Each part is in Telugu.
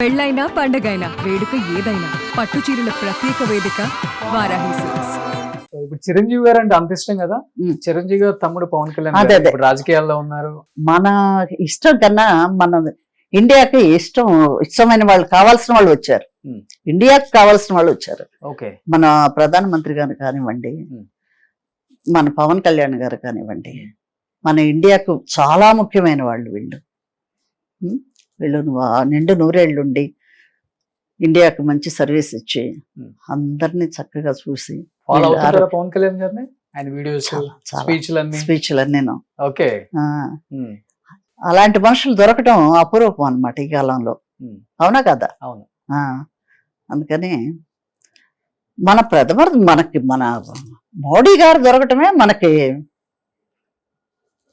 పెళ్ళైనా పండగైనా వేడుక ఏదైనా పట్టు చీరల ప్రత్యేక వేదిక వారాహి సిల్క్స్. ఇప్పుడు చిరంజీవి గారు అంటే అంత ఇష్టం కదా. చిరంజీవి గారు తమ్ముడు పవన్ కళ్యాణ్ గారు ఇప్పుడు రాజకీయాల్లో ఉన్నారు. మన ఇష్టం కన్నా మన ఇండియాకి ఇష్టమైన వాళ్ళు కావాల్సిన వాళ్ళు వచ్చారు. ఇండియాకి కావాల్సిన వాళ్ళు వచ్చారు. ఓకే, మన ప్రధానమంత్రి గారు కానివ్వండి, మన పవన్ కళ్యాణ్ గారు కానివ్వండి, మన ఇండియాకు చాలా ముఖ్యమైన వాళ్ళు వీళ్ళు. వీళ్ళు నిండు నూరేళ్ళుండి ఇండియాకు మంచి సర్వీస్ ఇచ్చి అందరినీ చక్కగా చూసి పవన్ కళ్యాణ్ గారిని ఆయన వీడియోస్ స్పీచ్లన్నీ ఓకే. అలాంటి మనుషులు దొరకటం అపురూపం అన్నమాట ఈ కాలంలో. అవునా కదా? అవును. అందుకని మన మన మోడీ గారు దొరకటమే మనకి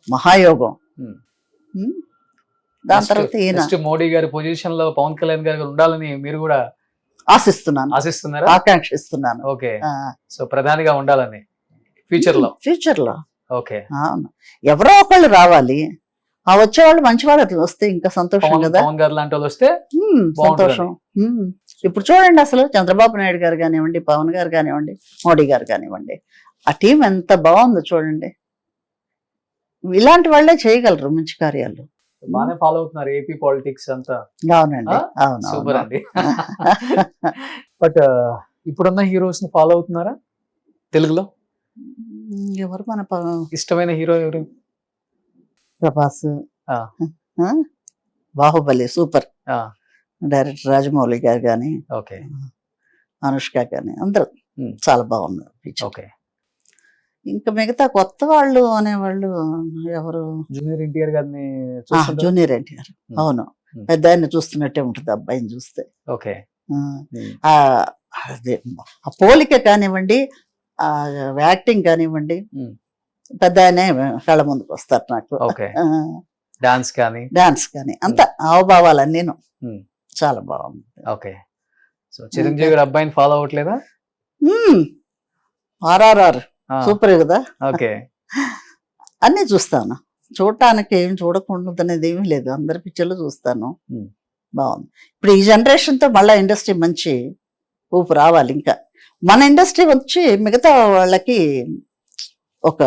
మహాయోగం. దాని తర్వాత ఈయన మోడీ గారి పొజిషన్ లో పవన్ కళ్యాణ్ గారు ఉండాలని మీరు కూడా ఆశిస్తున్నారా? ఆకాంక్షిస్తున్నాను. ఓకే, సో ప్రధానిగా ఉండాలని ఫ్యూచర్ లో. ఓకే, అవును. ఎవరో ఒకళ్ళు రావాలి. ఆ వచ్చేవాళ్ళు మంచి వాళ్ళు వస్తే ఇంకా సంతోషం కదా. పవన్ గారు లాంటి వాళ్ళు వస్తే సంతోషం. ఇప్పుడు చూడండి, అసలు చంద్రబాబు నాయుడు గారు కానివ్వండి, పవన్ గారు కానివ్వండి, మోడీ గారు కానివ్వండి, ఆ టీం ఎంత బాగుందో చూడండి. ఇలాంటి వాళ్ళే చేయగలరు మంచి కార్యాలు. బాగానే ఫాలో అవుతున్నారు ఏపీ పాలిటిక్స్ అంతా. అవునండి, అవును, సూపర్ అండి. బట్ ఇప్పుడున్న హీరోస్ ని ఫాలో అవుతున్నారా తెలుగులో? ఎవరు మన ఇష్టమైన హీరో ఎవరు? ప్రభాస్, బాహుబలి సూపర్. డైరెక్టర్ రాజమౌళి గారు కానీ, అనుష్క కానీ అందరూ చాలా బాగున్నారు. ఓకే, ఇంకా మిగతా కొత్త వాళ్ళు అనేవాళ్ళు ఎవరు? జూనియర్ ఎన్టీఆర్ గారిని. జూనియర్ ఎన్టీఆర్, అవును. పెద్ద ఆయన చూస్తున్నట్టే ఉంటుంది అబ్బాయిని చూస్తే. ఓకే, అదే ఆ పోలిక కానివ్వండి, ఆ యాక్టింగ్ కానివ్వండి, పెద్ద ఆయనే కళ్ళ ముందుకు వస్తారు నాకు. డాన్స్ కానీ అంత హావభావాలన్నీ చాలా బాగుంది. ఓకే, సో చిరంజీవి గారి అబ్బాయిని ఫాలో అవ్వట్లేదా? ఆర్ఆర్ఆర్ సూపర్ కదా. ఓకే, అన్ని చూస్తాను. చూడటానికి ఏం చూడకుండా అనేది ఏమీ లేదు. అందరి పిక్చర్లు చూస్తాను. బాగుంది. ఇప్పుడు ఈ జనరేషన్ తో మళ్ళీ ఇండస్ట్రీ మంచి ఊపు రావాలి. ఇంకా మన ఇండస్ట్రీ వచ్చి మిగతా వాళ్ళకి ఒక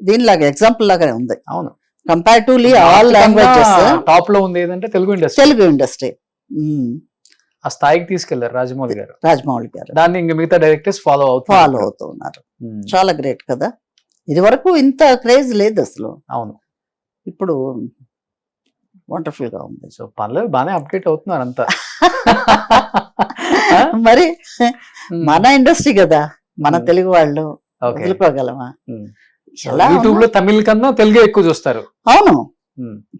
దీనిలాగా ఎగ్జాంపుల్ లాగానే ఉంది. అవును, కంపారిటివ్లీ ఆల్ లాంగ్వేజెస్ టాప్ లో ఉంది ఏదంటే తెలుగు ఇండస్ట్రీ. ఆ స్థాయికి తీసుకెళ్లారు రాజమౌళి గారు. దాన్ని ఇంకా మిగతా డైరెక్టర్స్ ఫాలో అవుతూ ఉన్నారు. చాలా గ్రేట్ కదా. ఇది వరకు ఇంత క్రేజ్ లేదు అసలు. అవును, ఇప్పుడు వండర్ఫుల్ గా ఉంది. సో పర్లేదు, బాగానే అప్డేట్ అవుతున్నారు అంతా. మరి మన ఇండస్ట్రీ కదా, మన తెలుగు వాళ్ళు వదులుకోగలమా? యూట్యూబ్ లో తమిళ కన్నా తెలుగే ఎక్కువ చూస్తారు. అవును,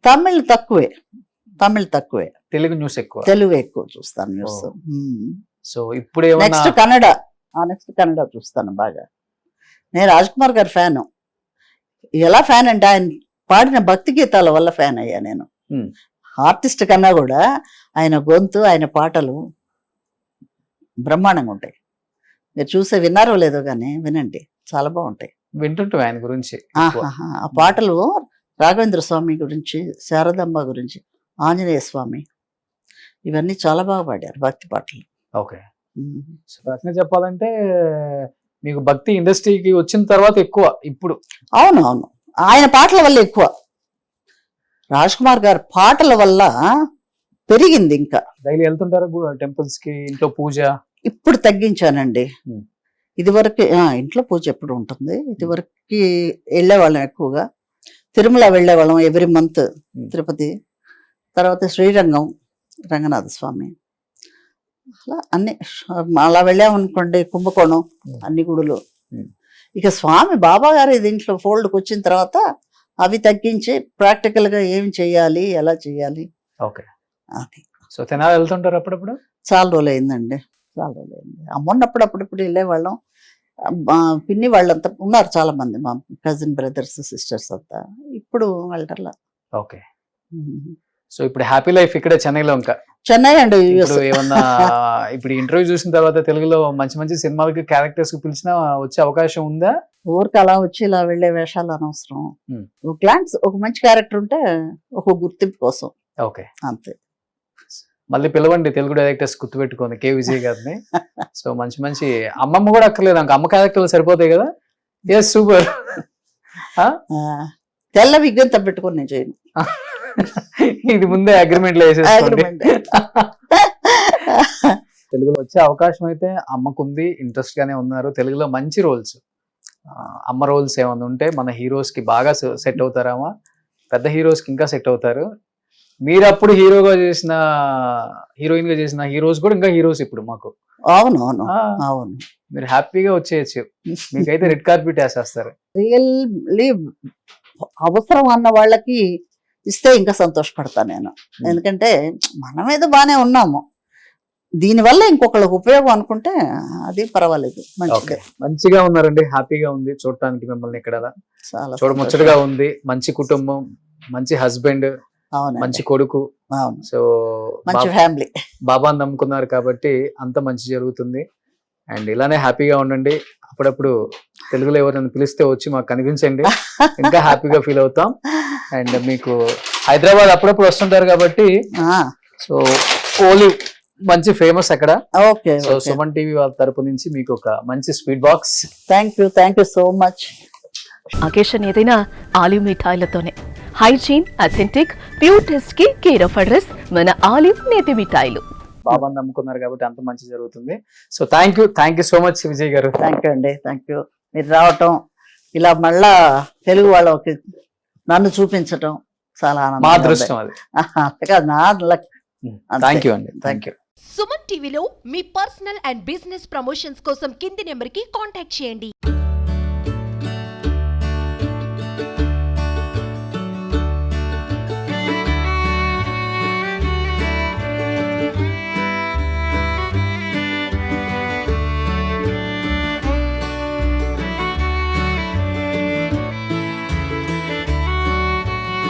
తమిళ్ తక్కువే, తెలుగు న్యూస్ ఎక్కువ. తెలుగు ఎక్కువ చూస్తాను న్యూస్. సో ఇప్పుడు నెక్స్ట్ కన్నడ చూస్తాను బాగా. నేను రాజ్ కుమార్ గారి ఫ్యాను. ఎలా ఫ్యాన్ అంటే ఆయన పాడిన భక్తి గీతాల వల్ల ఫ్యాన్ అయ్యా నేను. ఆర్టిస్ట్ కన్నా కూడా ఆయన గొంతు, ఆయన పాటలు బ్రహ్మాండంగా ఉంటాయి. మీరు చూసే విన్నారో లేదో కానీ వినండి, చాలా బాగుంటాయి. వింటుంటే ఆయన గురించి ఆ పాటలు రాఘవేంద్ర స్వామి గురించి, శారదాంబ గురించి, ఆంజనేయ స్వామి, ఇవన్నీ చాలా బాగా పాడారు భక్తి పాటలు. ఓకే, ప్రశ్న చెప్పాలంటే మీకు భక్తి ఇండస్ట్రీకి వచ్చిన తర్వాత ఎక్కువ ఇప్పుడు? అవును, ఆయన పాటల వల్ల ఎక్కువ. రాజ్ కుమార్ గారి పాటల వల్ల పెరిగింది. ఇంకా డైలీ వెళ్తుంటారు టెంపుల్స్ కి? ఇంట్లో పూజ ఇప్పుడు తగ్గించానండి. ఇదివరకు ఇంట్లో పూజ ఎప్పుడు ఉంటుంది. ఇదివరకు వెళ్ళేవాళ్ళం ఎక్కువగా. తిరుమల వెళ్ళేవాళ్ళం ఎవ్రీ మంత్. తిరుపతి, తర్వాత శ్రీరంగం, రంగనాథ స్వామి, అలా వెళ్ళామనుకోండి. కుంభకోణం, అన్ని గుడులు. ఇక స్వామి బాబా గారి దీంట్లో ఫోల్డ్కి వచ్చిన తర్వాత అవి తగ్గించి ప్రాక్టికల్ గా ఏం చెయ్యాలి, ఎలా చెయ్యాలి. ఓకే, అది. సో తెనాలి వెళ్తుంటారు అప్పుడప్పుడు? చాలా రోజులు అయిందండి. అప్పుడప్పుడు వెళ్ళేవాళ్ళం. పిన్ని వాళ్ళంతా ఉన్నారు చాలా మంది, మా కజిన్ బ్రదర్స్ సిస్టర్స్ అంతా. ఇప్పుడు వెళ్ళటర్లా. ఓకే, సో ఇప్పుడు హ్యాపీ లైఫ్ ఇక్కడ చెన్నైలో? ఇంకా చెన్నై అండి. ఏమన్నా ఇప్పుడు ఇంటర్వ్యూ చూసిన తర్వాత తెలుగులో మంచి మంచి సినిమాలకి క్యారెక్టర్స్ కి పిలిచినా వచ్చే అవకాశం ఉందా? ఊరికి అలా వచ్చి ఇలా వెళ్లే వేషాలు అనవసరం. ఒక మంచి క్యారెక్టర్ ఉంటే ఒక గుర్తింపు కోసం. ఓకే, అంతే. మళ్ళీ పిలవండి తెలుగు డైరెక్టర్స్ గుర్తుపెట్టుకోండి కే విజయ్ గారిని. సో మంచి మంచి అమ్మమ్మ కూడా అక్కర్లేదు, అమ్మ క్యారెక్టర్లు సరిపోతాయి కదా. Yes super. ఆ, తెల్ల విగ్గంత పెట్టుకొని నేను చేయను. ఇది ముందే అగ్రిమెంట్ లో వేసేసుకోండి. Agreement. తెలుగులో వచ్చే అవకాశం అయితే అమ్మకుంది, ఇంట్రెస్ట్ గానే ఉన్నారు. తెలుగులో మంచి రోల్స్, అమ్మ రోల్స్ ఏమైనా ఉంటే మన హీరోస్ కి బాగా సెట్ అవుతారామా, పెద్ద హీరోస్ కి ఇంకా సెట్ అవుతారు. మీరు అప్పుడు హీరోగా చేసిన, హీరోయిన్ గా చేసిన హీరోస్ కూడా ఇంకా హీరోస్ ఇప్పుడు మాకు. అవును అవును ఆ, అవును. మీరు హ్యాపీగా వచ్చేయచ్చు. మీకైతే రెడ్ కార్పెట్ వేసేస్తారు. రియల్లీ అవసరం అన్న వాళ్ళకి ఇస్తే ఇంకా సంతోషపడతా నేను. ఎందుకంటే మనం ఏదో బాగానే ఉన్నాము, దీనివల్ల ఇంకొకళ్ళకి ఉపయోగం అనుకుంటే అది పర్వాలేదు, మంచిదే. ఓకే, మంచిగా ఉన్నారండి, హ్యాపీగా ఉంది చూడటానికి మిమ్మల్ని ఇక్కడ. చాలా చూడముచ్చటగా ఉంది, మంచి కుటుంబం, మంచి హస్బెండ్, అవును మంచి కొడుకు. అవును, సో మంచి ఫ్యామిలీ. బాబాని నమ్ముకున్నారు కాబట్టి అంత మంచి జరుగుతుంది. అండ్ ఇలానే హ్యాపీగా ఉండండి. అప్పుడప్పుడు తెలుగులో ఎవరైనా పిలిస్తే వచ్చి మాకు కనిపించండి, ఇంకా హ్యాపీగా ఫీల్ అవుతాం. అండ్ మీకు హైదరాబాద్ అప్పుడప్పుడు వస్తుంటారు కాబట్టి, సో ఓలీ మంచి ఫేమస్ అక్కడ. ఓకే, సో సుమన్ టీవీ వాళ్ళ తరపు నుంచి మీకు ఒక మంచి sweet box. Thank you so much. Occasion ఏదైనా ఆలివ్ మిఠాయిలతోనే. హైజీన్, అథెంటిక్, ప్యూర్ టెస్ట్ కి కేర్ ఆఫ్ అడ్రస్ మన ఆలివ్ నేతి మిఠాయిలు. బాబాని నమ్ముకున్నారు కాబట్టి అంత మంచి జరుగుతుంది. So thank you so much Vijay garu. Thank you అండి, థ్యాంక్ యూ. మీరు రావటం, ఇలా మళ్ళా తెలుగు వాళ్ళకి నన్ను చూపించటం చాలా మా ఆనందంగా ఉంది. అదృష్టం అది. అంతేకాదు, నా లక్. థ్యాంక్ యూ అండి, థ్యాంక్ యూ. సుమన్ టీవీలో మీ పర్సనల్ అండ్ బిజినెస్ ప్రమోషన్స్ కోసం కింది నెంబర్కి కాంటాక్ట్ చేయండి.